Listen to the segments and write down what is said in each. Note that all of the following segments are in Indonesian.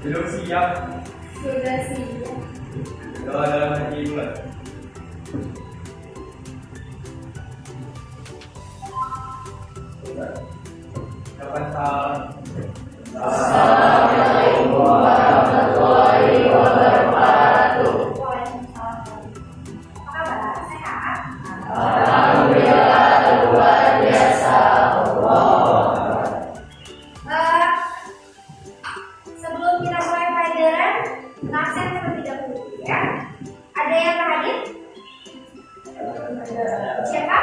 Belum siap. Sudah siap. Doa dalam hati bulan. Kapan salam. Assalamualaikum warahmatullahi wabarakatuh. Waalaikumsalam. Apa kabar? Sehat? Alhamdulillah luar biasa. Sebelum kita mulai pelajaran, absen terlebih dahulu ya. Ada yang hadir? Siapa?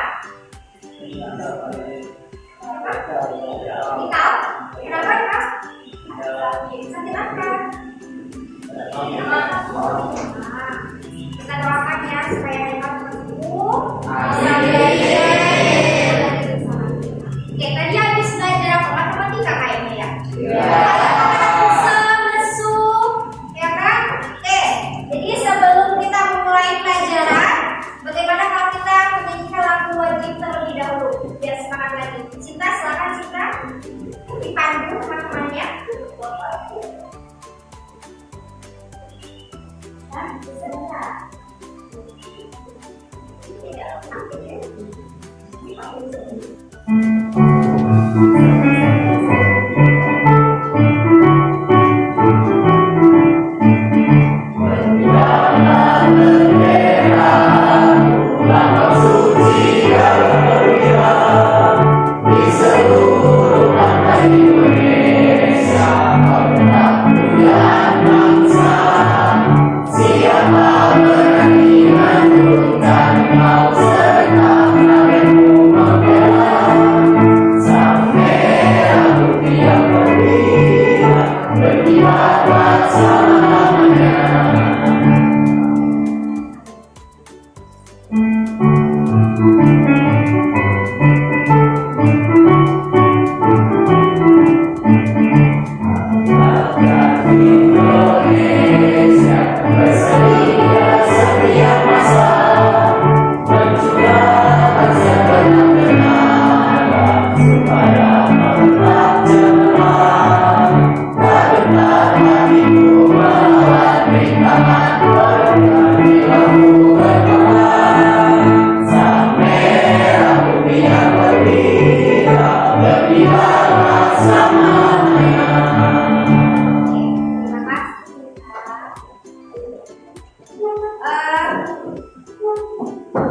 Nikal? Kenapa Nikal? Sakit apa? Kita doakan ya supaya Nikal cepat sembuh. Oke, tadi habis belajar apa? Matematika kayaknya ya? Ya kan? Oke, jadi sebelum kita memulai pelajaran, bagaimana kalau kita menyanyikan lagu wajib terlebih dahulu? Biar semangat lagi. Cinta, silakan Cinta. Dipandu teman-temannya. Sebentar.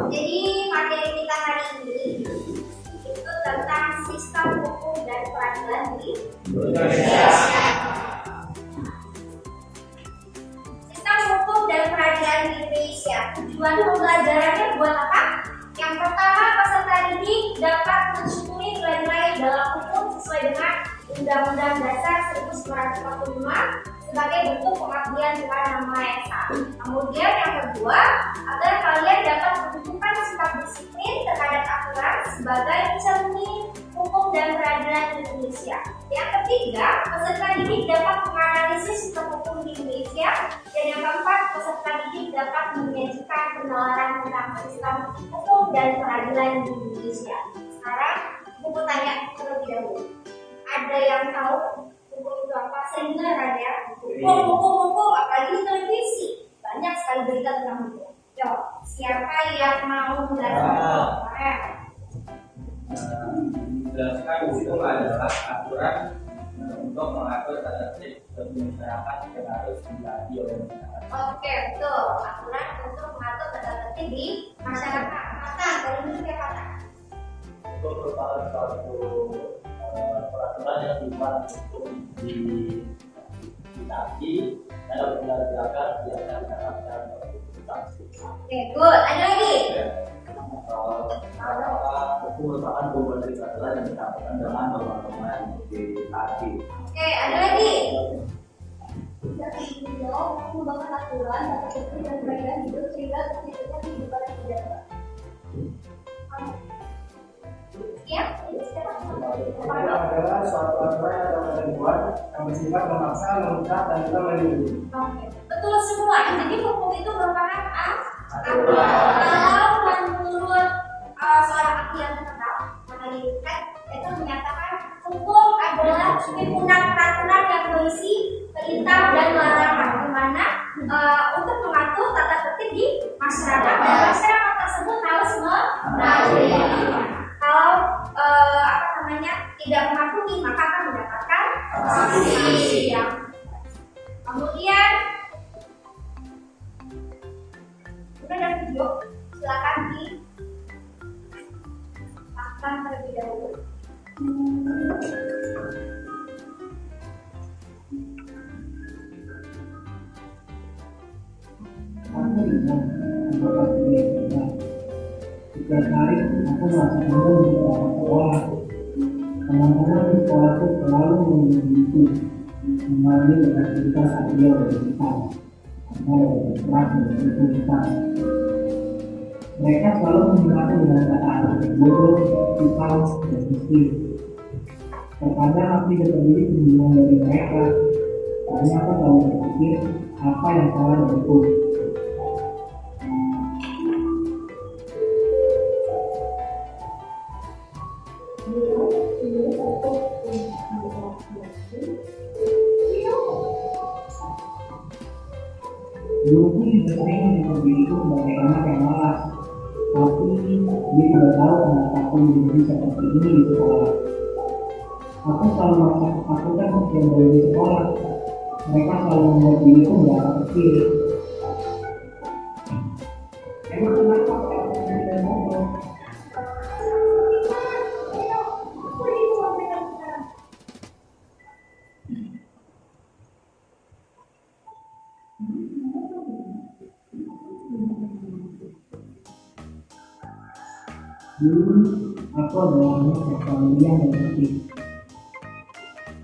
Jadi materi kita hari ini itu tentang sistem hukum dan peradilan di Indonesia. Sistem hukum dan peradilan di Indonesia. Tujuan pembelajarannya buat apa? Yang pertama, peserta didik dapat mensyukuri nilai-nilai dalam hukum sesuai dengan Undang-Undang Dasar 1945 sebagai bentuk pengabdian kepada Yang Maha Esa. Kemudian yang kedua, agar kalian dapat menunjukkan sikap disiplin terhadap aturan sebagai cermin hukum dan peradilan di Indonesia. Yang ketiga, peserta didik dapat menganalisis sistem hukum di Indonesia. Dan yang keempat, peserta didik dapat menyajikan penalaran tentang sistem hukum dan peradilan di Indonesia. Sekarang, buku tanya terlebih dahulu. Ada yang tahu hukum itu apa? Sering dengar ya? Hukum, apalagi di televisi. Banyak sekali berita tentang hukum. Yuk, siapa yang mau menjelaskan? Menjelaskan hukum adalah aturan untuk mengatur tata tertib masyarakat yang harus dilakukan oleh masyarakat. Oke, betul. Aturan untuk mengatur tata tertib di masyarakat. Kata, dari dulu ya kata. Itu merupakan suatu peraturan yang dibuat untuk disabilitasi dan apabila silakan biarkan mendapatkan sanksi. Oke, good. Ada lagi? Apakah itu merupakan beban dari adalah yang didapatkan dengan teman-teman di tadi. Oke, ada lagi? Mengubahkan aturan atau tertib dan perbaikan hidup sehingga tercipta kehidupan yang sejahtera. Ya, Itu adalah suatu aturan atau ketentuan yang bersifat memaksa, meminta, dan juga melindungi. oke. Betul semua. Jadi hukum itu merupakan aturan. Kalau menurut seorang ahli yang terkenal, ahli Ted, itu menyatakan hukum adalah himpunan peraturan yang berisi perintah dan larangan, di mana untuk mengatur tata tertib di masyarakat dan masyarakat tersebut harus menaatinya. Kalau tidak mematuhi maka akan mendapatkan sanksi. Kemudian udah ada video, silakan dilakukan terlebih dahulu. Aku ingat beberapa bulan setiap hari aku merasa bangga untuk datang sekolah. Teman-teman di sekolahku selalu menunggu kembali beraktivitas adil dan kita atau bergerak dan kita. Mereka selalu menggunakan dengan kata bodoh, kita, dan miskin. Terkadang aku tidak berdiri kebingungan dari mereka, karena aku selalu berpikir apa yang salah dariku. Guruku juga sering menyebut diriku sebagai anak yang malas, tapi dia tidak tahu kenapa aku menjadi seperti ini di sekolah. Aku selalu merasa ketakutan ketika berada di sekolah. Mereka selalu membuat diriku merasa kecil. Emang kenapa aku tidak ngomong? Dulu, aku adalah anak yang familiar dan tertib.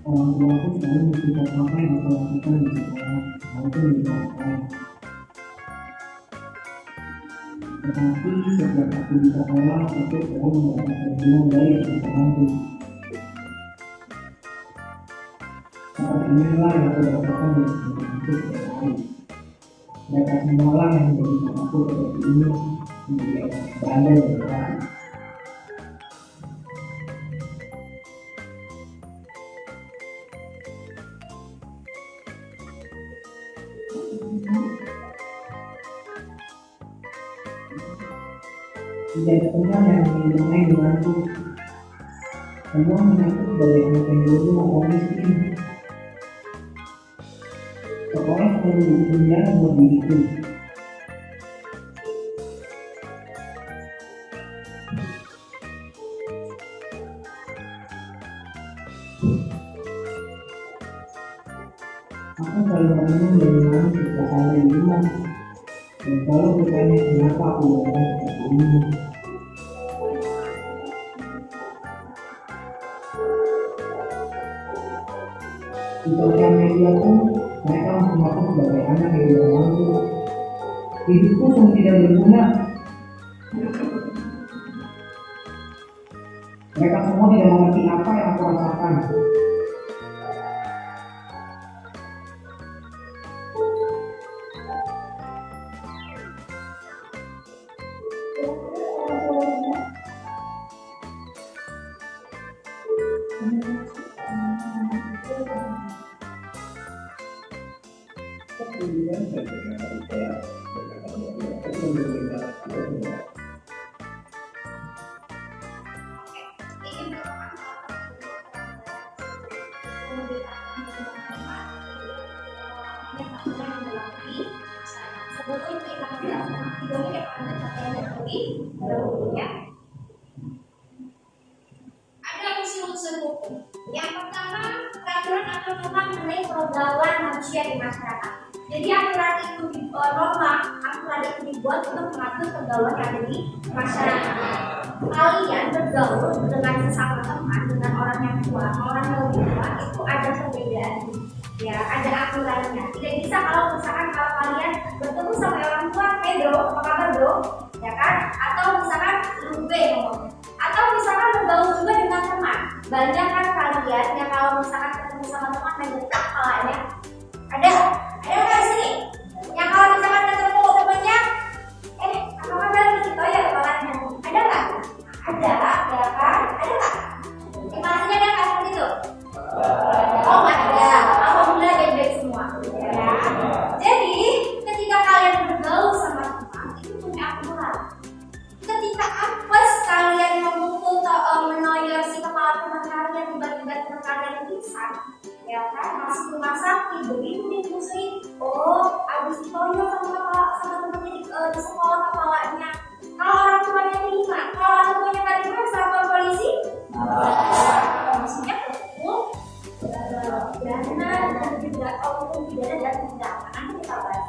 Orang tuaku selalu menceritakan apa yang aku lakukan di sekolah maupun di luar sekolah. Tetapi setiap aku di sekolah, aku selalu mendapat perhatian dari teman-temanku. Seperti inilah yang aku dapatkan dari teman-temanku setiap hari. Mereka semualah yang menjadikan aku seperti ini menjadi orang bangga dan berani. Tidak ada teman yang ingin bermain denganku. Semua mengaku sebagai anak yang bodoh atau miskin. Sekolah selalu jadi penjara buat diriku. Aku selalu merenung dan menangis setelah sampai di rumah. Dan selalu bertanya kenapa aku datang seperti ini. Di sosial media pun mereka mengaku sebagai anak yang tidak mampu. Hidupku pun tidak berguna. Mereka semua tidak mengerti apa yang aku rasakan. Ada unsur-unsur hukum. Yang pertama, peraturan atau norma mengenai pergaulan manusia manusia di masyarakat. Jadi aturan itu aturan itu dibuat untuk mengatur pergaulan yang ada di masyarakat. Kalian bergaul dengan sesama teman, dengan orang yang tua, orang yang lebih tua, itu ada perbedaan. Ya, ada aturannya. Tidak bisa kalau misalkan kalau kalian bertemu sama orang tua, hey bro, apa kabar bro? Ya kan? Atau misalkan lu be ngomongnya. Atau misalkan bergaul juga dengan teman. Banyak kan kalian yang kalau misalkan ketemu sama teman main dekat kepalanya. Ada nggak di sini? Yang kalau misalkan ketemu temannya, apa kabar gitu ya kepalanya? Ada nggak? Ada, ya kan? Ada nggak? Informasinya ada nggak seperti itu? Oh nggak ada. Alhamdulillah baik-baik semua. Ya. Jadi ketika kalian bergaul sama teman itu punya aturan. Ketika apes kalian memukul atau menoyor si kepala teman kalian, tiba-tiba teman kalian pingsan, ya kan, masuk rumah sakit, begitu dimusuhin, oh abis ditoyor sama temennya di sekolah kepalanya. Kalau orang tuanya terima, kalau orang tuanya nggak terima, bisa lapor polisi. Polisinya hukum pidana dan juga hukum pidana dan pidana. Nanti kita bahas.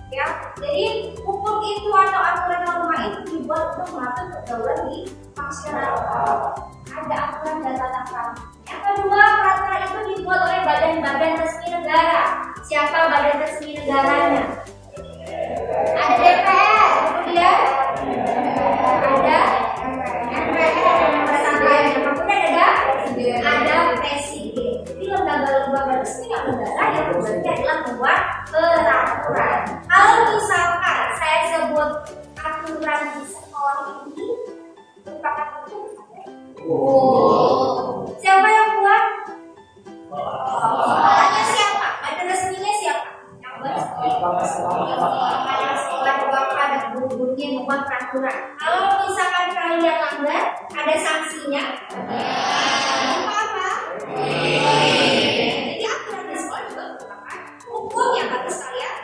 Ya, jadi hukum itu atau aturan norma itu dibuat untuk mengatur pergaulan di masyarakat. Ada aturan dan tata krama. Yang kedua, peraturan itu dibuat oleh badan-badan resmi negara. Siapa badan resmi negaranya? Ada DPR, kemudian ada MPR, kemudian ada presiden. Jadi lembaga-lembaga resmi yang negara yang tujuannya adalah membuat peraturan. Kalau misalkan saya sebut aturan di sekolah ini merupakan hukum, siapa yang buat? Sekolahnya siapa? Badan resminya siapa? Yang buat sekolah ada guru-gurunya yang membuat peraturan. Kalau misalkan kalian langgar, ada sanksinya. Apa? Jadi aturan di sekolah juga merupakan hukum yang harus kalian.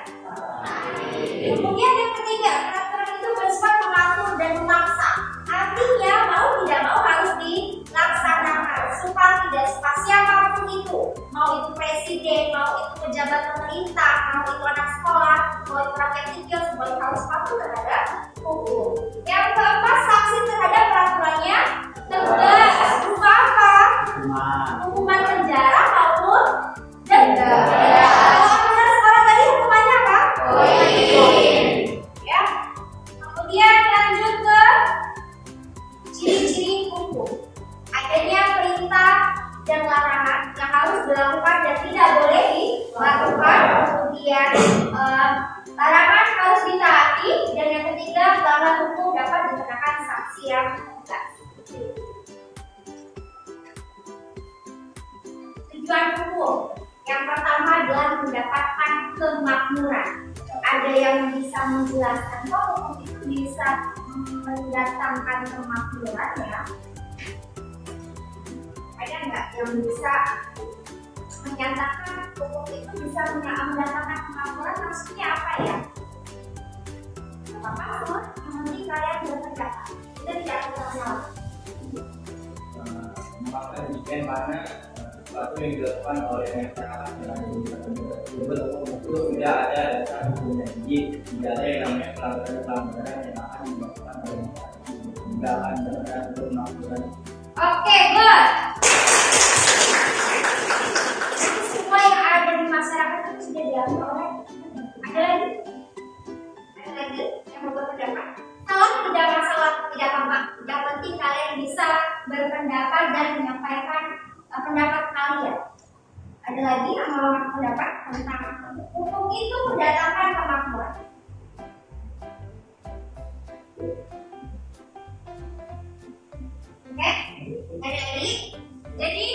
Kemudian yang ketiga, peraturan itu bersifat mengatur dan memaksa. Artinya mau tidak mau harus dilaksanakan. Suka tidak suka siapapun itu, mau itu presiden, mau itu pejabat pemerintah, mau itu anak sekolah, mau itu rakyat kecil, semuanya harus patuh terhadap hukum. Yang keempat, sanksi terhadap peraturannya tegas. Berupa apa? Hukuman penjara maupun denda. Kalau aturan sekolah tadi hukumannya apa? Ya. Kemudian lanjut ke ciri-ciri hukum. Adanya perintah dan larangan yang harus dilakukan dan tidak boleh dilakukan. Kemudian larangan harus ditaati, dan yang ketiga pelanggar hukum dapat dikenakan sanksi yang tegas. Tujuan hukum yang pertama adalah mendapatkan kemakmuran. Ada yang bisa menjelaskan bahwa hukum itu bisa mendatangkan kemakmuran, ya? Ada nggak yang bisa menyatakan hukum itu bisa mendatangkan kemakmuran? Maksudnya apa ya? Apa semua? Yang penting kalian berpendapat. Kita tidak terkenal. Memakai weekend mana sesuatu yang dilakukan oleh masyarakat yang betul-betul tidak ada dasar hukumnya. Jadi tidak ada yang namanya pelanggaran yang akan dilakukan oleh masyarakat. Tidak akan ada kemakmuran. Oke, good. Semua yang ada di masyarakat itu sudah diatur oleh. Ada lagi? Ada lagi yang mau berpendapat? Kalau tidak masalah, tidak apa-apa. Yang penting kalian bisa berpendapat dan menyampaikan pendapat kalian. Ada lagi yang mau pendapat tentang hukum itu mendatangkan kemakmuran? Oke, ada lagi. Jadi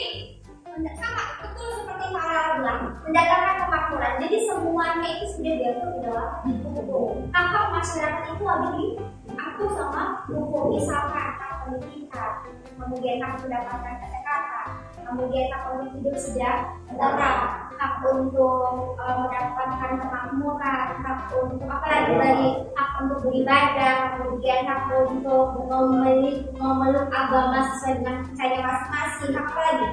sama betul seperti Farah bilang, mendatangkan kemakmuran. Jadi semuanya itu sudah diatur di dalam hukum. Hak masyarakat itu ada diatur sama hukum. Misalkan hak pendidikan, kemudian hak mendapatkan kesehatan, kemudian hak untuk hidup sejahtera, hak untuk mendapatkan kemakmuran, hak untuk apa lagi, hak untuk beribadah, kemudian hak untuk memeluk agama sesuai dengan percaya masing-masing, hak apa lagi?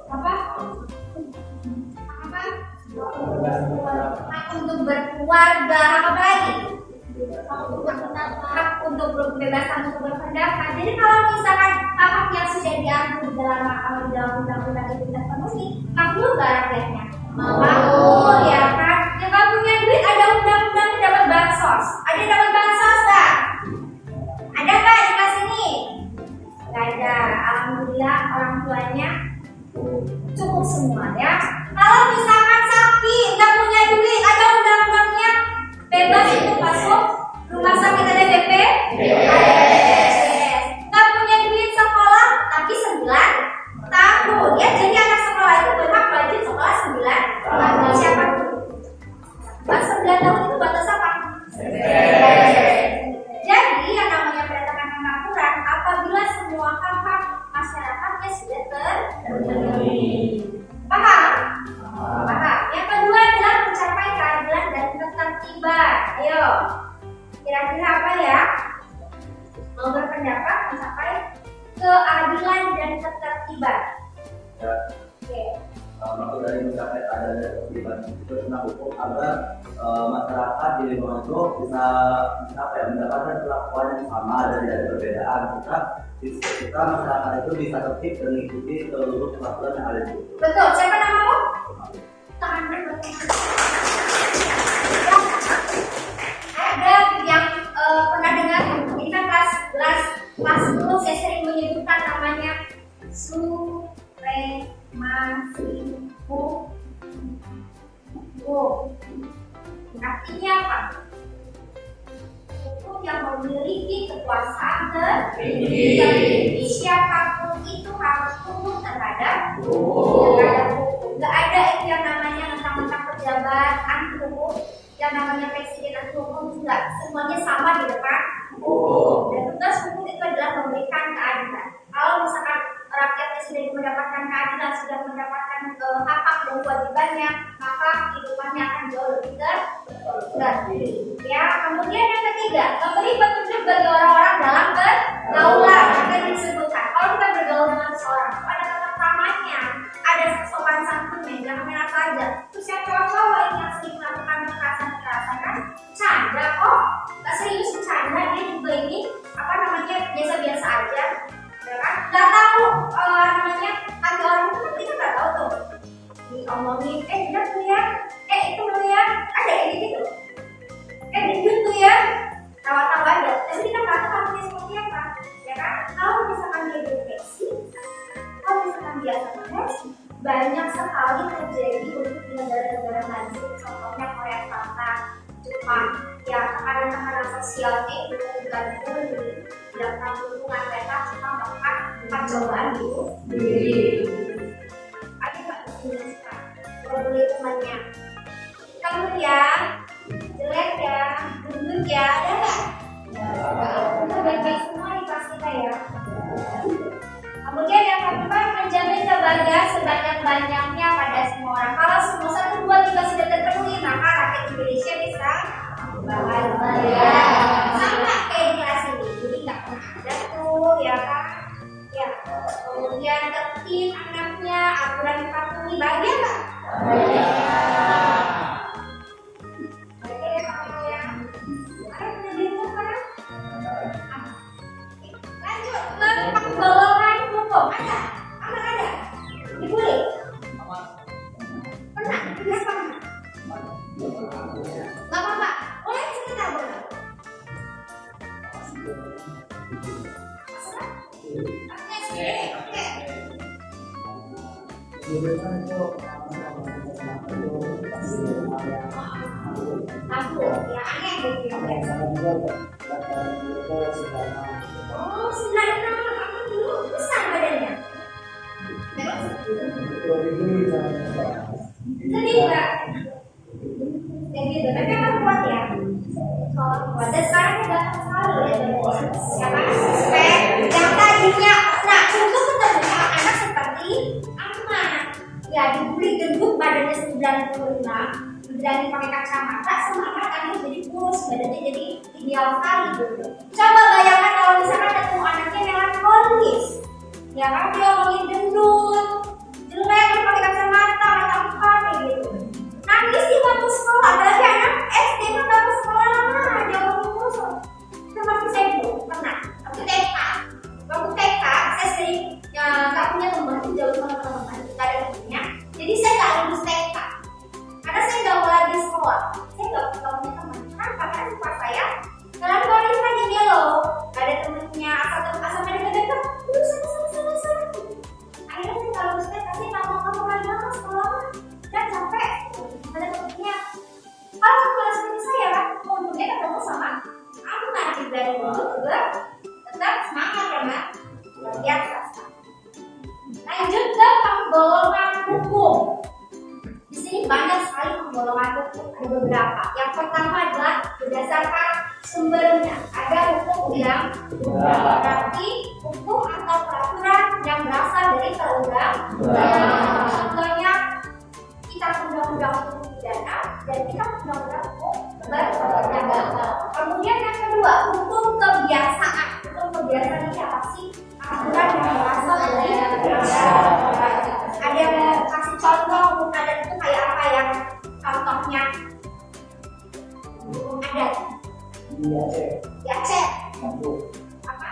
Apa? Hak untuk berkeluarga, hak apa lagi? Hak untuk kebebasan untuk berpendapat. Jadi kalau misalkan hak yang sudah diatur dalam undang-undang itu terpenuhi, makmur gak rakyatnya? Makmur, ya kan? Yang gak punya duit ada undang-undang dapat bansos. Ada dapat bansos gak? Ada gak di kelas ini? Gak ada. Alhamdulillah orang tuanya cukup semua ya. Kalau misalkan sakit, nggak punya duit, ada undang-undangnya, bebas itu masuk rumah sakit ada BP, ada BPJS. Nggak punya duit sekolah, tapi 9 tahun ya. Jadi anak sekolah itu berhak wajib sekolah 9 tahun. Siapa? Pas 9 tahun itu batas apa? Jadi yang namanya peretakan pengaturan apabila semua hak-hak masyarakatnya sudah terpenuhi. Paham? Paham. Yang kedua adalah mencapai keadilan dan ketertiban. Ayo, kira-kira apa ya? Mau berpendapat mencapai keadilan dan ketertiban. Ya. Oke. Maksud dari mencapai keadilan dan ketertiban itu tentang hukum agar masyarakat di lingkungan itu bisa mendapatkan perlakuan yang sama dan tidak ada perbedaan. Kita masyarakat itu bisa tertib dan mengikuti seluruh peraturan yang ada di situ. Betul. Siapa namamu? Tangan. Ada yang pernah dengar? Ini kan kelas 10 saya sering menyebutkan namanya supremasi hukum. Artinya apa? Hukum yang memiliki kekuasaan tertinggi. Siapapun itu harus tunduk terhadap hukum. Gak ada itu yang namanya mentang-mentang pejabat anti hukum, yang namanya presiden anti hukum, juga semuanya sama di depan hukum. Dan tugas hukum itu adalah memberikan keadilan. Kalau misalkan rakyatnya sudah mendapatkan keadilan, sudah mendapatkan hak-hak dan kewajibannya, maka kehidupannya akan jauh lebih tertib. Ya, kemudian yang ketiga, memberi petunjuk bagi orang-orang dalam pergaulan. Akan disebutkan kalau kita bergaul dengan seseorang, ada tata kramanya, ada sopan santunnya, jangan main apa aja. Terus yang cowok-cowok ini yang sering melakukan kekerasan kan, canda kok, nggak serius bercanda, dia juga ini apa namanya biasa-biasa aja. Gak tahu namanya hati orang itu kita nggak tahu tuh diomongin udah tuh ya itu tuh ya ada kayak gitu dia tuh ya tawa-tawa aja tapi kita nggak tahu orangnya seperti apa ya kan. Kalau misalkan dia depresi, kalau misalkan dia stres, banyak sekali terjadi untuk di negara-negara maju, contohnya Korea Selatan, Jepang ya, tekanan sosialnya itu tergantung dari dalam lingkungan mereka cuma melakukan percobaan gitu. Ada nggak jelaskan problem temannya? Kemudian jelek ya, gendut ya, ada nggak? Kita baik-baik semua di kelas kita ya. Kemudian yang keempat, menjamin kebahagiaan sebanyak-banyaknya pada semua orang. Kalau semua 1, 2, 3 sudah terpenuhi, maka rakyat Indonesia bisa bahagia. Sama kayak di kelas ini, jadi nggak pernah ada tuh ya kan? Ya. Kemudian tertib anaknya, aturan dipatuhi, bahagia nggak? Bahagia. Bahagia ya kamu ya. Ada punya bingung kan? Lanjut ke golongan hukum. Ada? Aman ada? Dibully? Pernah? Pernah pernah? Gak apa-apa. Boleh cerita boleh? Oke. Aku ya aneh gitu ya. Oh, 96. Aku dulu besar badannya. Sedih enggak? Ya gitu, tapi emang kuat ya. Kalau kuat dan sekarang udah selalu ya. Siapa? Yang tadinya, nah untuk ketemu anak seperti aman. Ya diberi gendut badannya 96, berani pakai kacamata, semangat tadi jadi kurus, badannya jadi ideal sekali gitu. Coba bayangkan kalau misalkan ketemu anaknya melankolis, ya kan dia ngomongin gendut, jelek, pakai kacamata, mata empat kayak gitu. Nanti golongan hukum ada beberapa. Yang pertama adalah berdasarkan sumbernya. Ada hukum yang berarti hukum atau peraturan yang berasal dari perundang-undangan. Contohnya kitab undang-undang hukum pidana dan kitab undang-undang hukum berperdagangan. Kemudian yang kedua, hukum kebiasaan. Hukum kebiasaan ini apa sih? Aturan yang berasal dari perundang-undangan. Ada yang mau kasih contoh hukum adat itu kayak apa ya? Contohnya hukum adat di Aceh. Apa?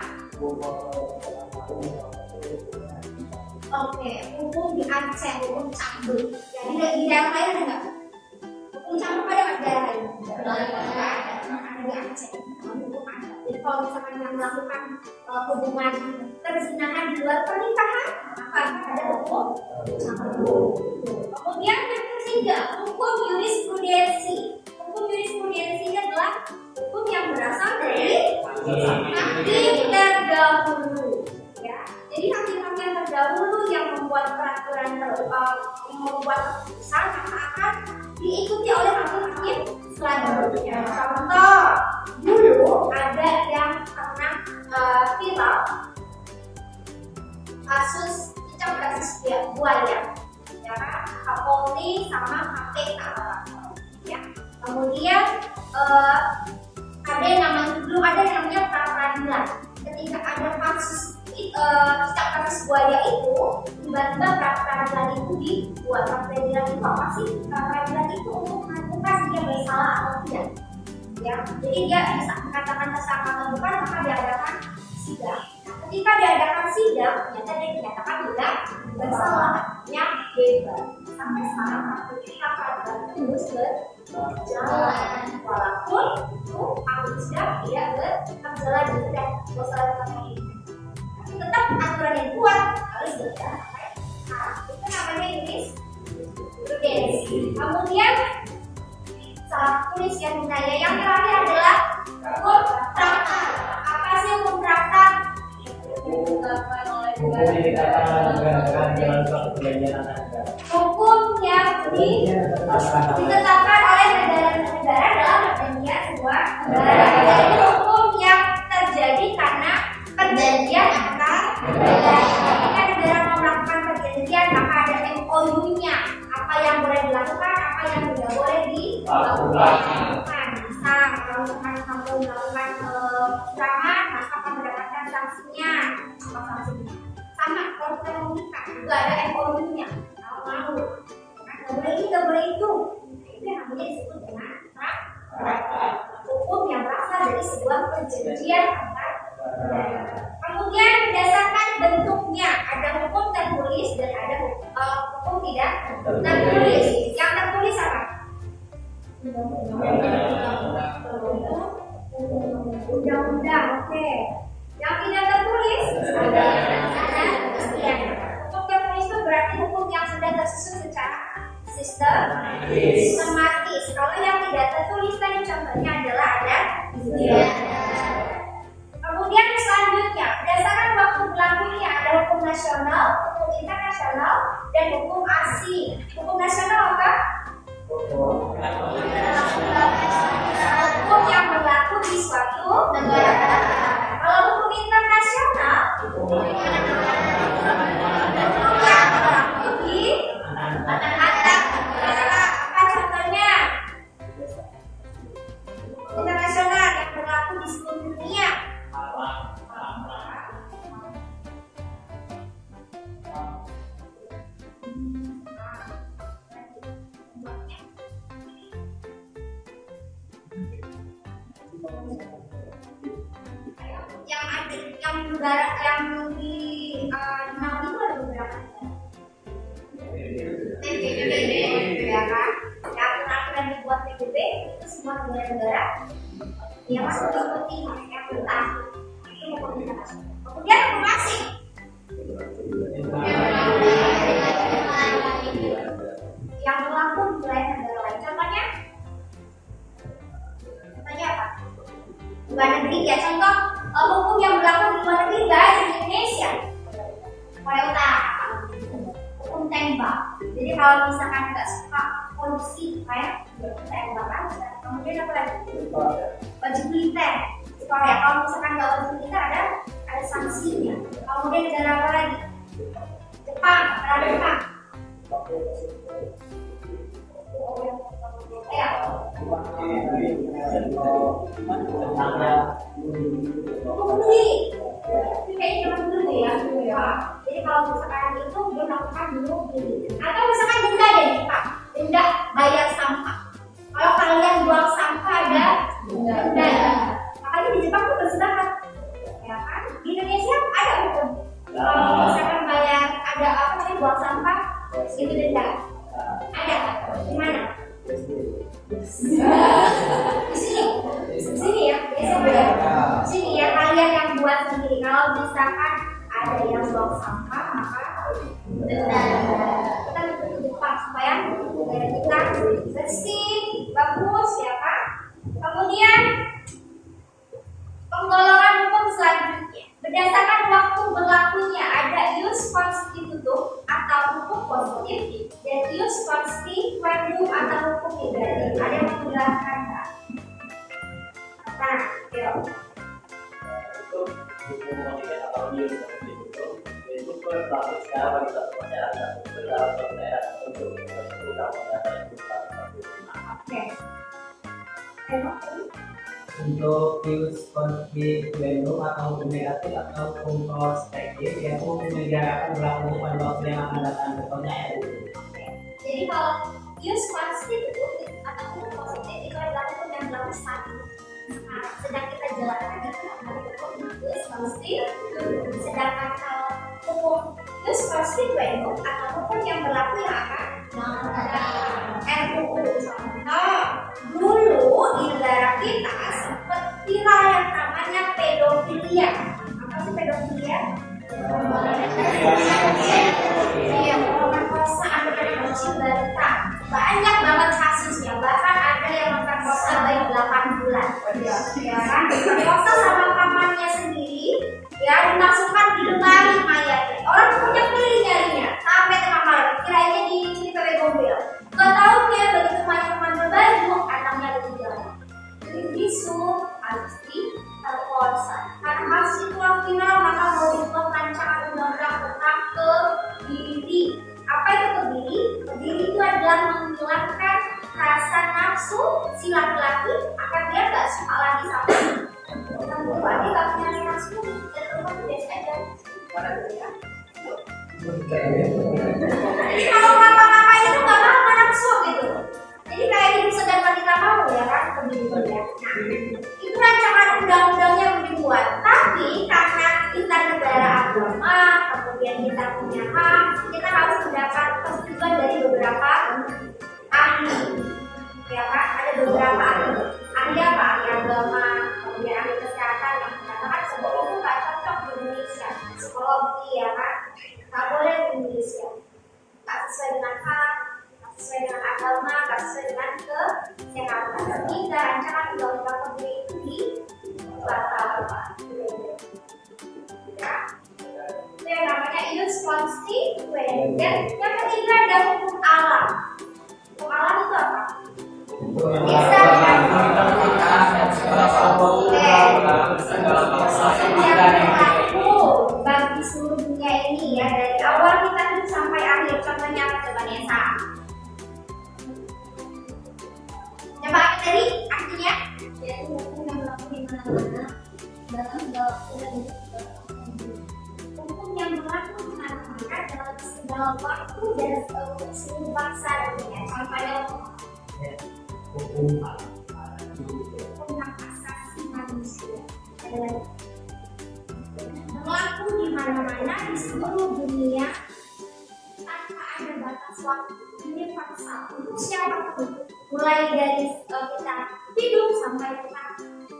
Oke, hukum di Aceh, hukum cambuk. Jadi di daerah lain ada nggak? Hukum cambuk ada nggak di daerah lain? Nggak ada, ada di Aceh. Hukum adat. Jadi kalau misalkan yang melakukan hubungan perzinahan di luar pernikahan, maka ada hukum cambuk. Kemudian yang ketiga, hukum jurisprudensi. Hukum jurisprudensi adalah hukum yang berasal dari hakim terdahulu. Ya, jadi hakim-hakim yang terdahulu yang membuat peraturan membuat keputusan akan diikuti oleh hakim-hakim selanjutnya. Contoh, dulu ada yang pernah viral kasus cicak kasus buaya, ya, Kapolri sama KPK, ya. Kemudian ada yang belum ada yang namanya pra peradilan. Ketika ada kasus cicak kasus buaya itu, tiba-tiba pra peradilan itu dibuat. Pra peradilan itu apa sih? Pra peradilan itu untuk menentukan dia bersalah atau tidak. Ya, jadi dia bisa mengatakan tersangka atau bukan, maka diadakan sidang. Ketika diadakan sidang, ternyata dia dinyatakan tidak bersalah, yang bebas. Sampai sekarang kasus pra peradilan terus berjalan, walaupun itu kasus sidang tidak berjalan dan bersalah ini. Tapi tetap aturan yang kuat harus berjalan. Nah, itu namanya jurisprudensi. Kemudian salah tulis yang saya. Yang terakhir adalah hukum traktat. Apa sih hukum traktat? Hukum yang ditetapkan oleh negara-negara dalam perjanjian sebuah negara. Jadi hukum yang terjadi karena perjanjian antar negara. Ketika negara mau melakukan perjanjian, maka ada MOU-nya. Apa yang boleh dilakukan, apa yang tidak boleh dilakukan. Bisa kalau misalkan kamu melakukan kecurangan, maka akan mendapatkan sanksinya. Apa sanksinya? Sama kalau kita mau nikah juga ada MOU-nya. Kalau mau, nggak boleh ini, nggak boleh itu. Itu yang namanya disebut dengan traktat. Hukum yang berasal dari sebuah perjanjian antar negara. Kemudian berdasarkan bentuknya, ada hukum tertulis dan ada hukum tidak tertulis. Yang tertulis apa? Undang-undang, oke. Yang tidak tertulis ada hukum tertulis itu berarti hukum yang sudah tersusun secara sistematis. Kalau yang tidak tertulis tadi contohnya adalah ada Kemudian selanjutnya, berdasarkan waktu berlakunya ada hukum nasional, hukum internasional, dan hukum asing. Hukum nasional apa? Hukum yang berlaku di suatu negara. Kalau hukum internasional, hukum yang berlaku di antar negara. Apa contohnya? Internasional yang berlaku di seluruh dunia. Yang negara yang di Nabi itu ada beberapa PBB, ya kan? Yang aturan dibuat PBB itu semua negara-negara yang masuk seperti yang bertahan itu hukum internasional. Kemudian hukum asing. Yang berlaku di wilayah negara lain. Contohnya apa? Luar negeri ya. Contoh hukum yang berlaku di luar negeri nggak ada di Indonesia. Korea Utara, hukum tembak. Jadi kalau misalkan nggak suka polusi kayak Kemudian apa lagi? Wajib militer. Ya, kalau misalkan nggak wajib militer ada sanksinya. Kemudian negara apa lagi? Jepang, negara Jepang. Ya. Hukum beli. Ini kayaknya cuma dulu ya. Jadi kalau misalkan itu dia melakukan dulu beli. Atau misalkan denda deh Pak. Denda bayar sampah. Kalau kalian buang sampah ada denda ya. Makanya di Jepang tuh berseberangan. Ya kan? Di Indonesia ada hukum. Kalau misalkan bayar ada apa namanya buang sampah itu denda. Ada. Di mana? Di sini ya. Di sini ya kalian yang buat sendiri. Kalau misalkan ada yang buang sampah maka denda. Kita tutup Jepang supaya negara kita bersih, bagus ya kan. Kemudian penggolongan hukum selanjutnya berdasarkan waktu berlakunya ada ius constitutum atau hukum positif dan ius constituendum atau hukum negatif. Ada yang menjelaskan nggak? Nah, yuk. Untuk hukum positif atau ius constitutum itu berlaku secara bagi satu masyarakat itu dalam suatu daerah tertentu seperti dalam daerah Oke. Untuk ius constituendum atau hukum negatif atau hukum prospektif yaitu menyelenggarakan berlaku pada waktu yang akan datang contohnya ya. Jadi kalau ius constitutum atau hukum positif itu adalah hukum yang berlaku saat ini. Sekarang sedang kita jalankan itu adalah hukum ius constitutum. Sedangkan kalau hukum ius constituendum atau hukum yang berlaku yang akan RUU. Contoh, dulu di negara kita sempat viral yang namanya pedofilia. Apa sih pedofilia? Iya, pemerkosa anak-anak kecil balita. Banyak banget kasusnya. Bahkan ada yang memperkosa bayi 8 bulan. Ya kan? Memperkosa sama pamannya sendiri. Ya, dimasukkan di lemari mayatnya. Orang punya pilih nyarinya sampai tengah malam. Kirainnya di PW Gombel. Gak tahu dia begitu teman-teman berbaju, anaknya ada di dalam. Jadi bisu harus diperkosa. Karena hasil itu final maka mau dibuat rancangan undang-undang tentang kebiri. Apa itu kebiri? Kebiri itu adalah menghilangkan rasa nafsu si laki-laki agar dia gak suka lagi sama perempuan. Dia gak punya nafsu dan perempuan itu biasa aja. Ya. Jadi kalau ngapa-ngapain itu gak mau nafsu gitu. Jadi kayak hidup sedang kita mau ya kan kebiri ya. Nah, itu rancangan undang-undangnya yang dibuat. Tapi karena kita negara agama, kemudian kita punya hak, kita harus mendapat persetujuan dari beberapa ahli. Ya kan? Ada beberapa ahli. Ahli apa? Ahli agama, kemudian ahli kesehatan yang mengatakan sebenarnya itu gak cocok di Indonesia. Psikologi ya kan? Gak boleh di Indonesia. Gak sesuai dengan hak, gak sesuai dengan agama, gak sesuai dengan kesehatan. Sehingga rancangan undang-undang kebiri itu dibatalkan. Ya. Itu yang namanya ius constituendum. Dan yang ketiga ada hukum alam. Hukum alam itu apa? Bisa bagi seluruh dunia ini ya, dari awal kita hidup sampai akhir. Contohnya apa coba Nesa? Coba tadi artinya? Yaitu hukum yang berlaku di mana-mana dalam segala Hukum yang berlaku di mana-mana dalam segala waktu dan seluruh bangsa dunia. Contohnya Hukum hukum hak asasi manusia adalah berlaku di mana-mana di seluruh dunia tanpa ada batas waktu, universal untuk siapapun, mulai dari kita hidup sampai kita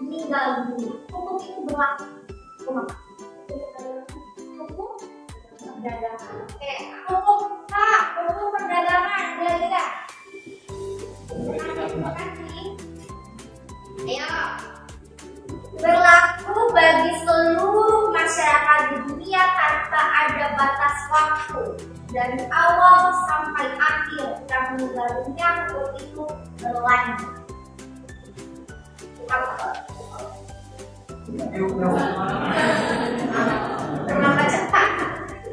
meninggal dunia. Hukum itu berlaku. Hukum perdagangan, hukum hak, hukum perdagangan, kira-kira. Ayo. Berlaku bagi seluruh masyarakat di dunia tanpa ada batas waktu. Dari awal sampai akhir kita meninggal dunia, hukum itu berlanjut. Apa? Kenapa cepat?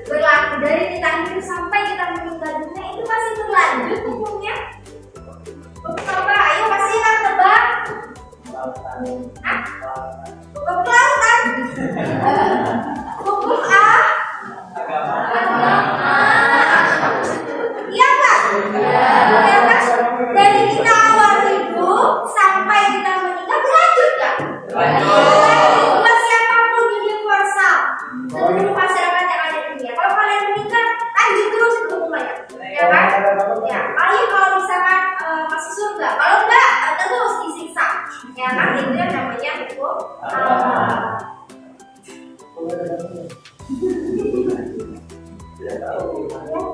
Berlaku dari kita hidup sampai kita meninggal dunia itu masih berlanjut hukumnya. Coba, ayo kasih kan tebak. Hah? Hukum kelautan. Hukum A. Iya nggak? Ya kan? Dari kita awal hidup sampai kita meninggal berlanjut nggak? Buat siapapun universal. Seluruh masyarakat yang ada di dunia. Kalau kalian meninggal, lanjut terus itu hukumannya. Ya kan? Ya, paling kalau misalkan masih surga. Kalau enggak, terus disiksa. Ya kan? Itu yang namanya hukum.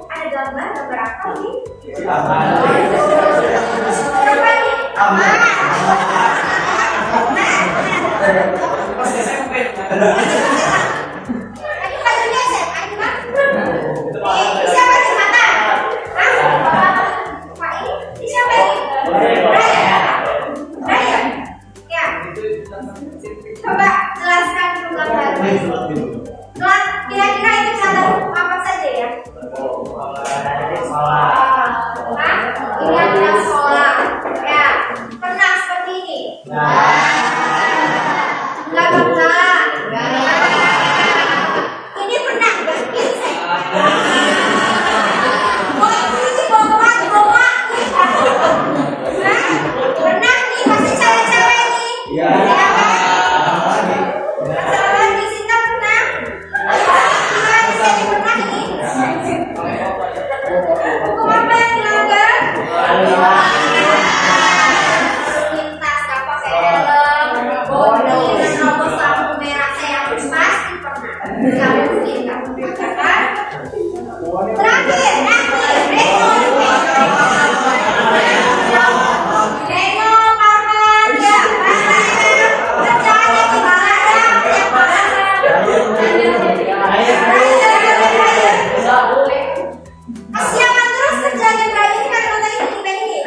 Ada gambar apa nih? Berapa nih? Pas SMP. Ayo bajunya SMA itu kan? Ini siapa di mana? Pak ini siapa ini? Ryan. Ya. Coba jelaskan dulu gambarnya. Kira-kira itu contoh apa saja ya? Ini adalah sholat. Ya, pernah seperti ini. Enggak pernah. Ini pernah berkisah. Oh, ini bawa. Pernah nih, masih cewek-cewek nih. Ya kan? Masalah di sini pernah. Pernah nih. Hukum apa yang dilanggar? Lintas tak pakai helm, bodi menerobos lampu merah saya harus pasti pernah. Nggak mungkin kan? Terakhir, Reno, kapan ya? Kerjanya gimana ya? Kasihan terus kerjanya Brian kan katanya ini.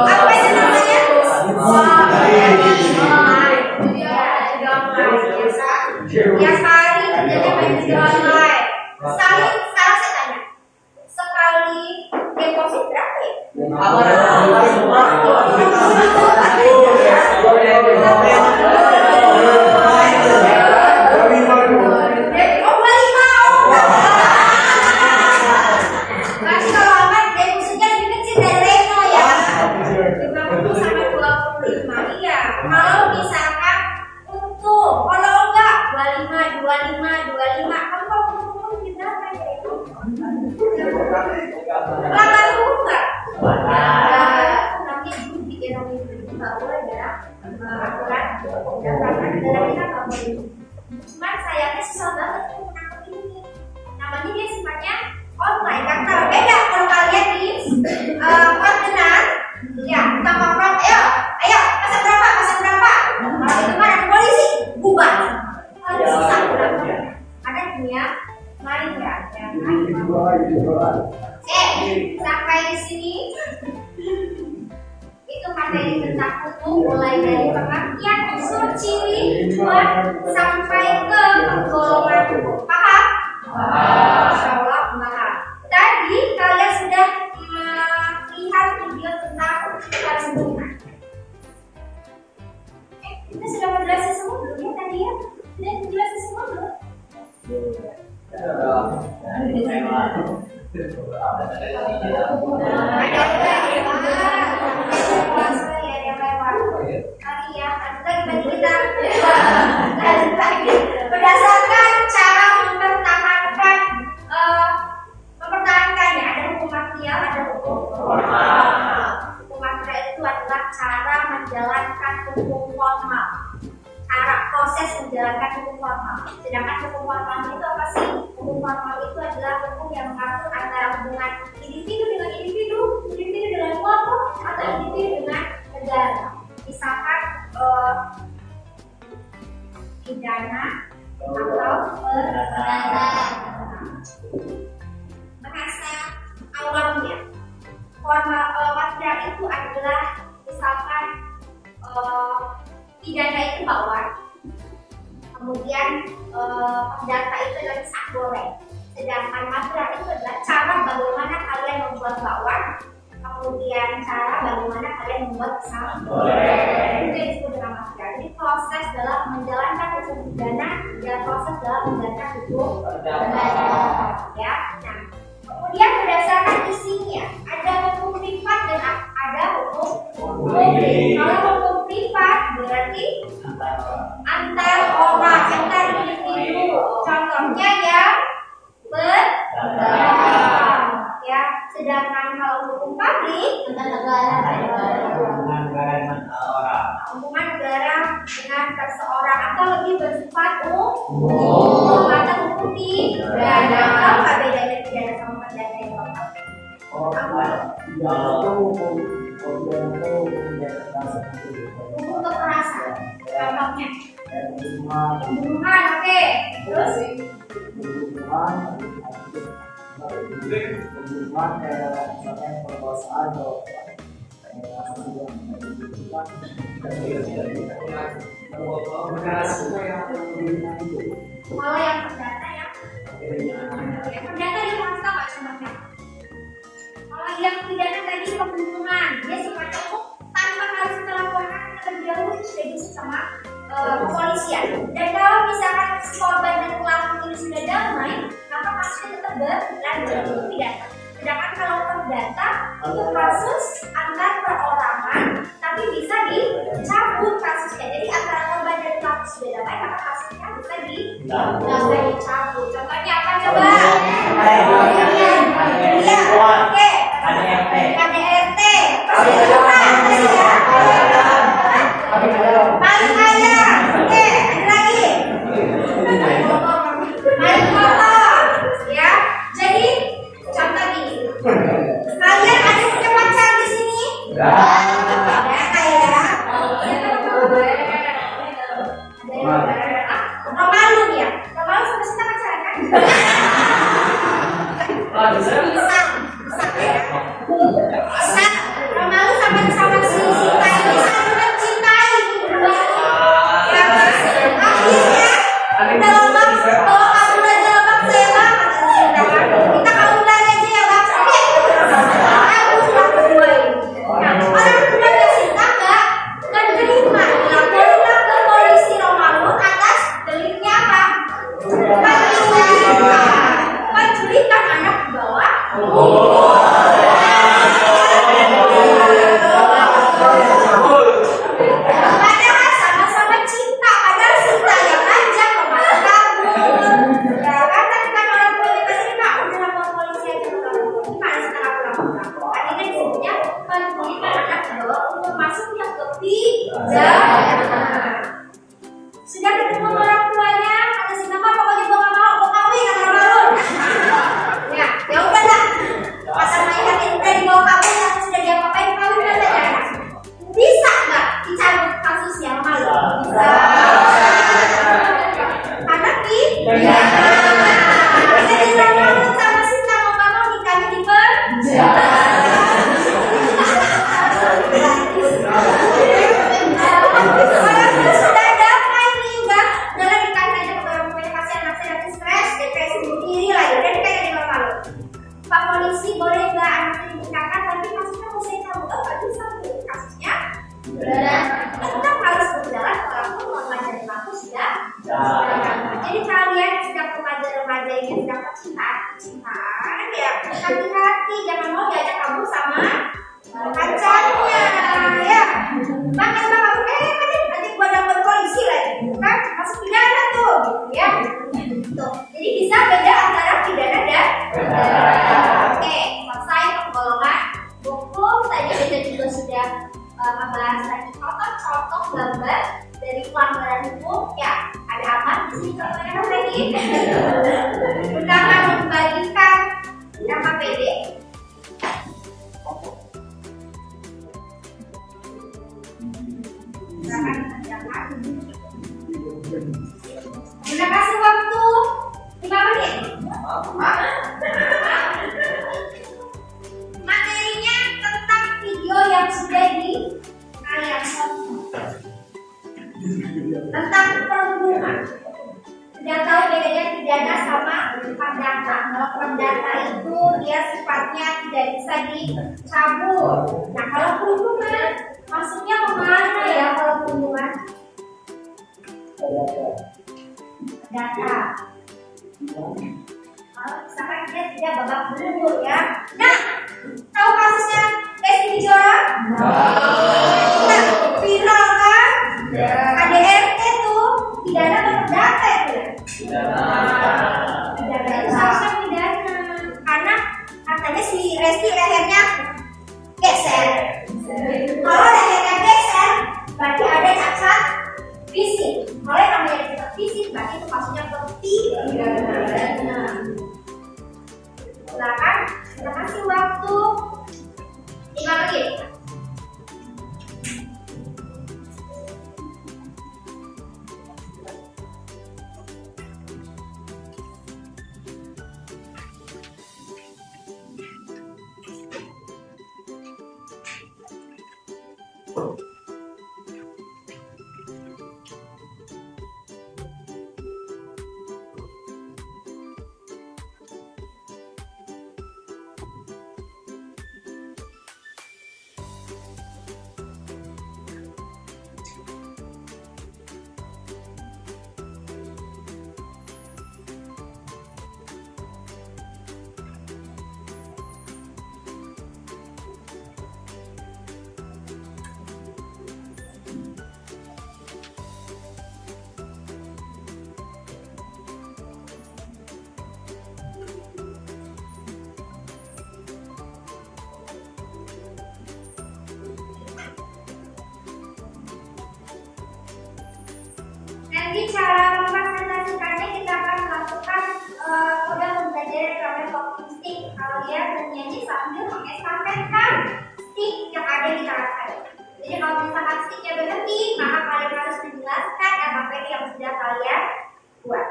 Apa itu namanya? Tiap hari kerjanya main di online. Sekarang saya tanya, sekali deposit berapa ya? Berarti kalau aman depositnya lebih kecil dari Reno ya. 50 sampai 25. Iya. Kalau misalkan untuk kalau enggak 25. Kamu kalau untuk lebih berapa ya itu? Pelanggar hukum enggak? Nanti bikin nggak boleh ya. Aturan dan kita nggak boleh. Cuman sayangnya susah banget untuk menangkap ini. Namanya dia sifatnya online karena beda kalau kalian di ordenan ya kita ngobrol ayo pasang berapa kalau itu kan ada polisi bubar susah ada dunia main ya sampai di sini itu materi tentang hukum mulai dari pengertian unsur ciri tujuan sampai ke golongan hukum. Paham? Insyaallah paham. Tadi kalian sudah melihat video tentang kesimpulan. Kita sudah menjelaskan semua belum ya tadi ya? Sudah menjelaskan semua belum? Berdasarkan cara mempertahankannya ada hukum material, ada hukum formal. Hukum material itu adalah cara menjalankan hukum formal, cara proses menjalankan hukum formal. Sedangkan hukum formal itu apa sih? Hukum formal itu adalah hukum yang mengatur antara hubungan individu dengan individu dengan kelompok, atau individu dengan negara. Misalkan pidana atau perdata. Bahasa awamnya, formal material itu adalah misalkan pidana itu bakwan, kemudian perdata itu adalah pisang goreng, sedangkan madrasah itu adalah cara bagaimana kalian membuat bakwan, kemudian cara bagaimana kalian membuat pisang goreng. Itu yang disebut dengan madrasah. Jadi proses dalam menjalankan hukum pidana dan proses dalam menjalankan hukum perdata. Ya. Nah, kemudian berdasarkan isinya ada hukum privat dan ada hukum publik. Kalau hukum privat berarti antar orang, antar individu. Contohnya yang berdagang, ya. Sedangkan kalau hukum publik antar negara, hubungan negara dengan seseorang atau lebih bersifat umum atau hukum pidana. Apa bedanya pidana sama perdata yang lengkap? Hukum kekerasan, contohnya pembunuhan, oke. Terus pembunuhan kayak misalnya perkosaan atau kalau yang perdata ya, perdata dia harus tahu nggak contohnya? Kalau yang pidana tadi pembunuhan, dia sifatnya umum tanpa harus melaporkan terlebih dahulu, itu sudah bisa sama kepolisian. Dan kalau misalkan si korban dan pelaku ini sudah damai, maka kasusnya tetap berlanjut, itu pidana. Sedangkan kalau perdata itu kasus antar perorangan, tapi bisa dicabut kasusnya. Jadi antara korban dan pelaku sudah damai, maka kasusnya bisa dicabut. Contohnya apa coba? Iya, oke. KDRT. Paling kaya. Oke, ada lagi. Paling kotor. Ya, jadi contoh gini. Kalian ada punya pacar di sini? Ya, kayak Romalu ya. Romalu sama Sinta pacaran kan? Bisa ya. Bisa. Romalu sama si Sinta ini saling mencintai berdua. Ya kan? Akhirnya udah lobak. Kalau kamu udah lobak saya bang, kita kaulan aja ya bang. Oke. Aku sudah berdua ini. Nah, orang berdua yang Sinta nggak diterima. Dilaporin ke polisi Romalu atas deliknya apa? Penculikan anak di bawah umur. Padahal sama-sama cinta, padahal Sinta yang ngajak Romalu kabur. Ya kan, tapi kan orang tua ini pasti Kak, udah lapor polisi aja ke orang tua. Gimana sih Kak lapor? Akhirnya disebutnya penculikan anak di bawah umur, masuknya ke pidana. Sudah ketemu orang tuanya, kata si Nama pokoknya gue gak mau kawin sama Romalu. Ya udahlah. Masa mainan itu udah dibawa kabur, yang sudah diapa-apain kawin kan aja. Bisa nggak dicabut kasusnya Romalu? Bisa. Karena pidana. Jadi Romalu sama Sinta mau gak mau nikahnya di penjara. Sudah damai nih, udah nikahin aja ke orang tuanya, pasti anak saya nanti stres, depresi, bunuh diri lah, ya udah nikahin di Romalu. Pak polisi boleh nggak anaknya dinikahkan, tapi kasusnya mau saya cabut? Nggak bisa, kasusnya tetap harus berjalan walaupun remaja dan pelaku sudah. Jadi kalian yang sedang remaja ini yang sedang percintaan ya hati-hati, jangan mau diajak kabur sama pacarnya ya. Bahkan kamu nanti gua dapat polisi lagi, kan masuk pidana tuh, ya. Tuh, jadi bisa beda antara pidana dan perdata. Oke, selesai penggolongan hukum. Tadi kita juga sudah membahas tadi contoh gambar dari pelanggaran hukum. Ya, ada apa di sini contohnya lagi? Gunakan membagikan KPD. Sudah kasih waktu 5 menit. Materinya tentang video yang sudah di kalian tonton. tentang perhubungan. Sudah tahu bedanya pidana sama perdata. Kalau perdata itu dia sifatnya tidak bisa dicabut. Nah kalau perhubungan maksudnya kemana ya kalau perhubungan? Data. Kalau misalkan dia tidak babak belur ya. Nah, tahu kasusnya Lesti Kejora? Nah, viral kan? KDRT tuh pidana atau perdata itu ya? Pidana itu seharusnya pidana karena katanya si Lesti lehernya geser. Kalau lehernya geser, berarti ada cacat fisik. Kalau yang namanya cacat fisik, berarti itu maksudnya pidana. Silakan, kita kasih waktu 5 menit. Nanti cara mempresentasikannya kita akan melakukan kode pembelajaran yang namanya talking stick. Kalian bernyanyi sambil mengestafetkan stick yang ada di tangan kalian. Jadi kalau misalkan sticknya berhenti, maka kalian harus menjelaskan materi yang sudah kalian buat.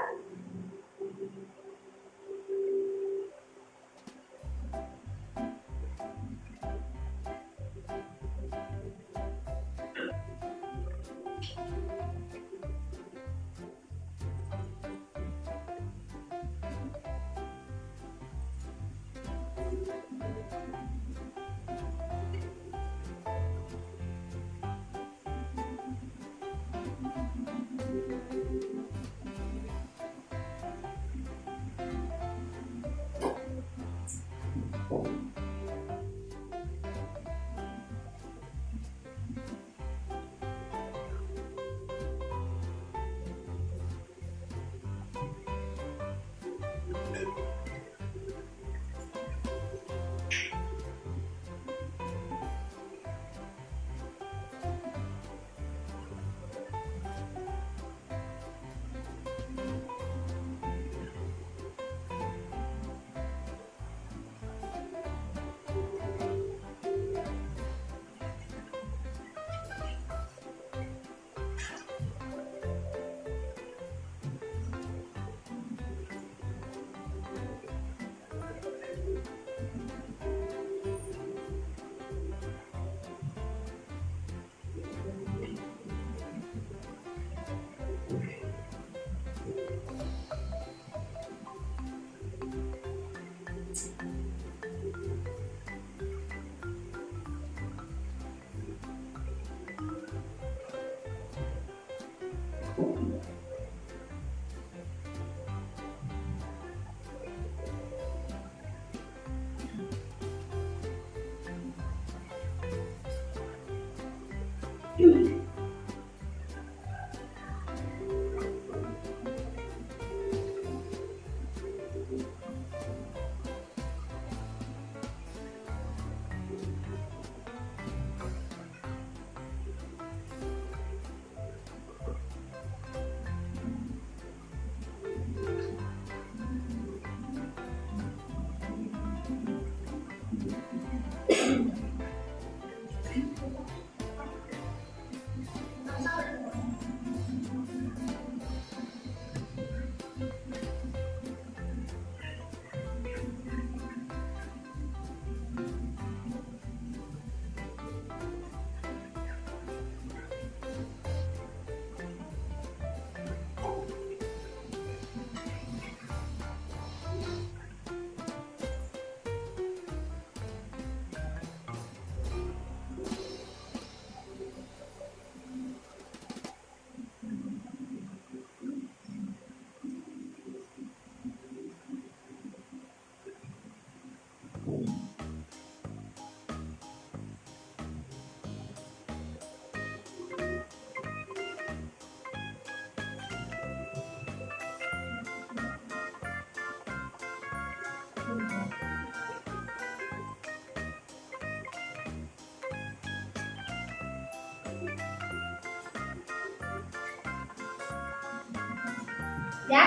Ya.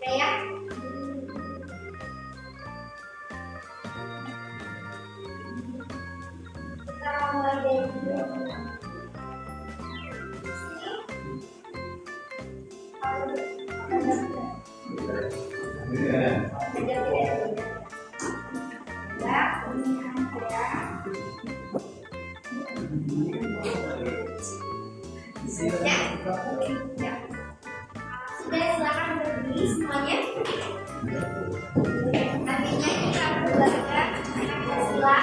Oke ya. Kita mulai dari sini. Sudah, silakan berdiri semuanya. Nantinya kita belajar Pancasila.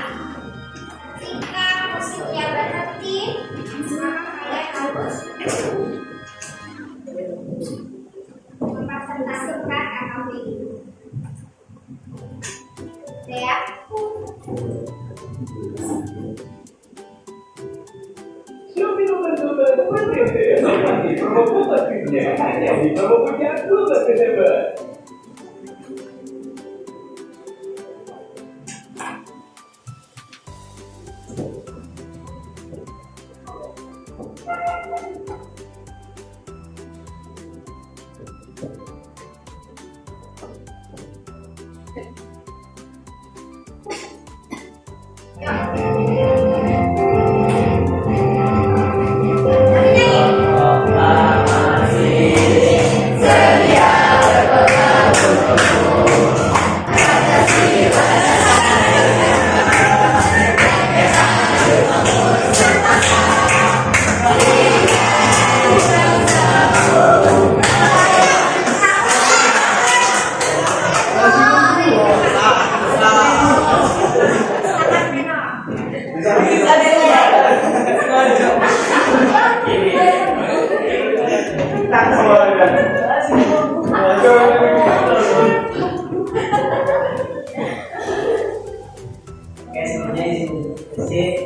Ketika musiknya berhenti, maka kalian harus mempresentasikan KKP itu. Oke ya.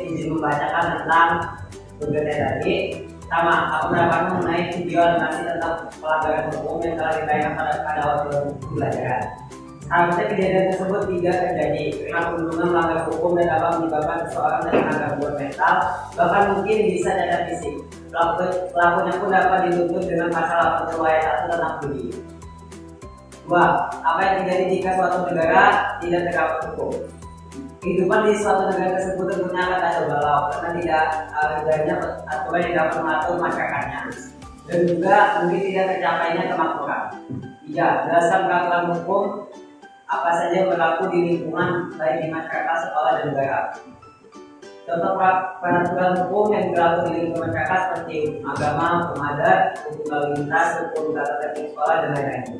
Izin membacakan tentang tugasnya tadi. Sama, aku mendapatkan mengenai video animasi tentang pelanggaran hukum yang telah ditayangkan pada waktu pembelajaran. Seharusnya kejadian tersebut tidak terjadi karena pembunuhan melanggar hukum dan dapat menyebabkan seseorang terkena gangguan mental, bahkan mungkin bisa cacat fisik. Pelakunya pun dapat dituntut dengan pasal 80 ayat 1 tentang bully. 2. Apa yang terjadi jika suatu negara tidak tegak hukum? Kehidupan di suatu negara tersebut tentunya akan kacau balau karena tidak adanya aturan yang dapat mengatur masyarakatnya, dan juga mungkin tidak tercapainya kemakmuran. 3. Jelaskan peraturan hukum apa saja yang berlaku di lingkungan baik di masyarakat, sekolah, dan negara. Contoh peraturan hukum yang berlaku di lingkungan masyarakat seperti agama, hukum adat, hukum lalu lintas, hukum tata tertib sekolah, dan lain-lain.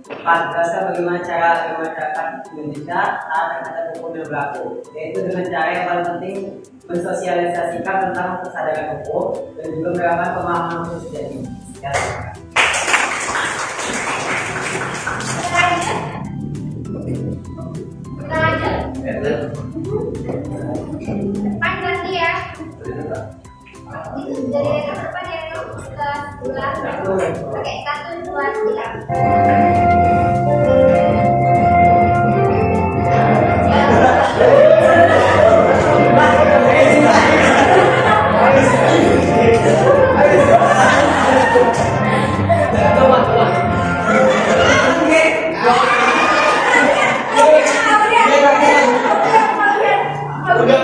4. Jelaskan bagaimana cara masyarakat Indonesia saat terhadap hukum yang berlaku, yaitu dengan cara yang paling penting mensosialisasikan tentang kesadaran hukum dan juga menerapkan pemahaman hukum sejati. Kita lanjut. Depan ganti ya. Dari yang depan ya, ke sebelah. Oke, 1, 2, 3. Udah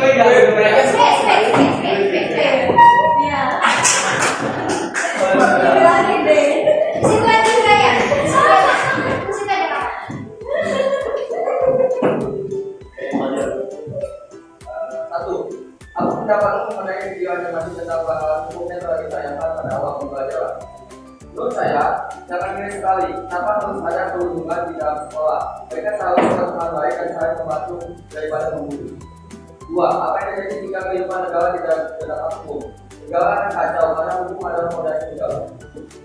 kenapa harus ada perundungan di dalam sekolah? Mereka selalu berteman baik dan saling membantu daripada membuli. 2. Apa yang terjadi jika kehidupan negara tidak terdapat hukum? Negara akan kacau karena hukum adalah fondasi negara.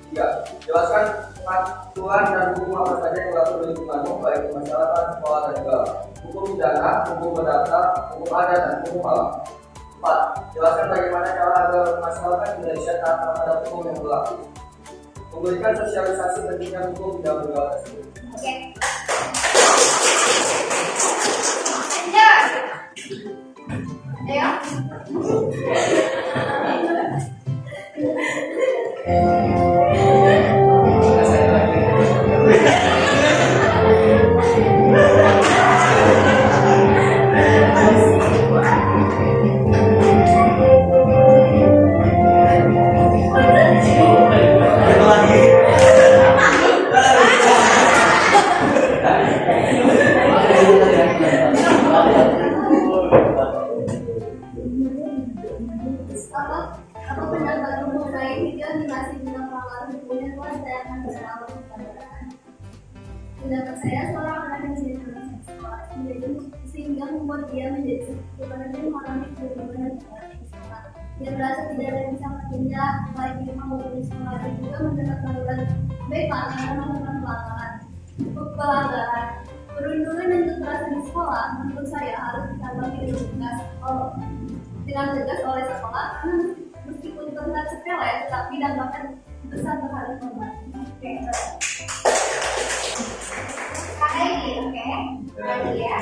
3. Jelaskan pengaturan dan hukum apa saja yang berlaku di lingkunganmu, baik di masyarakat, sekolah, dan negara. Hukum pidana, hukum perdata, hukum adat, dan hukum alam. 4. Jelaskan bagaimana cara agar masyarakat Indonesia taat terhadap hukum yang berlaku. Memberikan sosialisasi pentingnya hukum di dalam negara tersebut. Oke. Lanjut. Ayo. Apa pendapat umum saya jika dinasti dengan pelanggaran hukum yang telah saya akan berlalu kepada pendapat saya seorang anak yang menjadi anak seksual sehingga membuat dia menjadi seperti yang mengalami keburukan di sekolah. Dia merasa tidak ada yang bisa bertindak baik di maupun di sekolah dan juga mendapat saluran baik pelanggaran maupun pelanggaran. Pelanggaran perundungan dan kekerasan di sekolah menurut saya harus ditanggapi dengan tegas oleh sekolah karena meskipun terlihat sepele tetapi dampaknya besar terhadap korban. Oke. Lagi, oke. Lagi ya.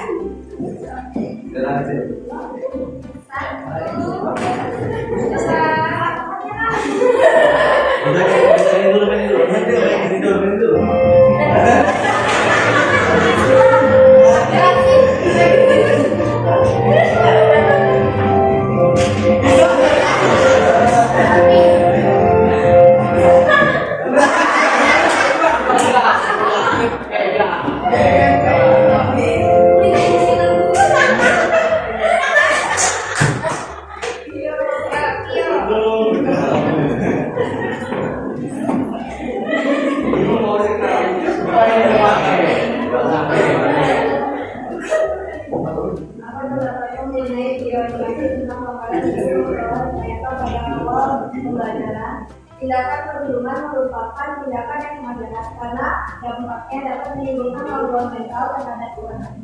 Tindakan perundungan merupakan tindakan yang mematikan karena dampaknya dapat menimbulkan gangguan mental terhadap orang.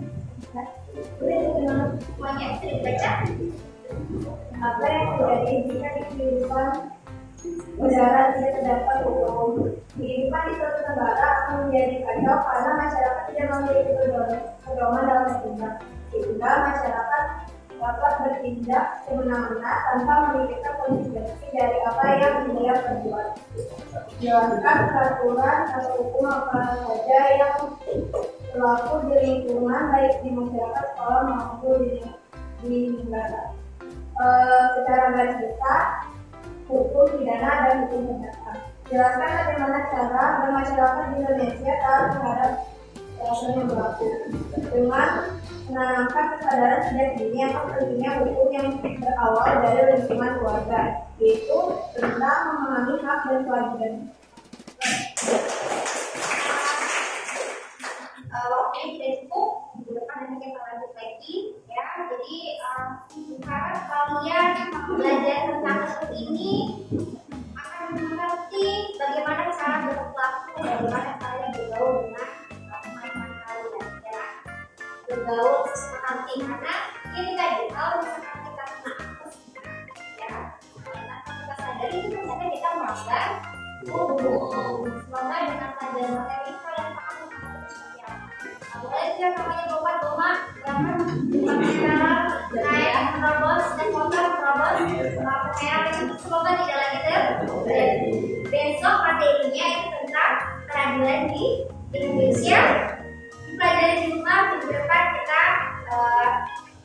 Semuanya bisa dibaca. Apa yang terjadi jika di kehidupan negara tidak terdapat hukum? Kehidupan di suatu negara akan menjadi kacau karena masyarakat tidak memiliki pedoman dalam bertindak, sehingga masyarakat dapat bertindak semena-mena tanpa memikirkan konsekuensi dari apa yang dia perbuat. Jelaskan peraturan atau hukum apa saja yang berlaku di lingkungan baik di masyarakat, sekolah maupun di negara. Secara garis besar, hukum pidana dan hukum perdata. Jelaskan bagaimana cara bermasyarakat di Indonesia taat terhadap peraturan yang berlaku dengan menanamkan kesadaran sejak dini akan pentingnya hukum yang berawal dari lingkungan keluarga, yaitu tentang memahami hak dan kewajiban. Waktu ini sudah cukup, minggu depan nanti kita lanjut lagi ya. Jadi sekarang kalian belajar tentang seperti ini akan mengerti bagaimana cara berperilaku, bagaimana kalian bergaul dengan teman-teman kalian ya. Bergaul seperti karena ini tadi kalau misalkan kita kena apes ya, kita sadari itu ternyata kita melanggar semoga dengan pelajaran materi itu kalian paham seperti apa. Mulai dia namanya lomba naik terobos dan motor terobos merah itu semoga tidak lagi terjadi. Besok materinya itu tentang peradilan di Indonesia. Dipelajari di rumah, minggu depan kita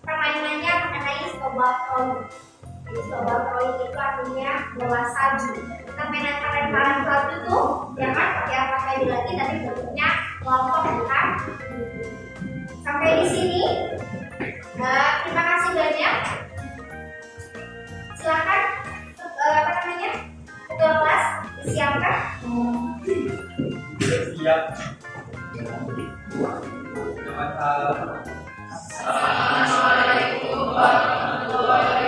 permainannya mengenai snowball. Jadi snowball throwing itu artinya bola salju. Kita mainan salju itu ya kan pakai apa kayak dilatih tapi bentuknya kelompok bukan. Sampai di sini. Terima kasih banyak. Silakan ketua kelas disiapkan. siap. Selamat malam. Assalamualaikum warahmatullahi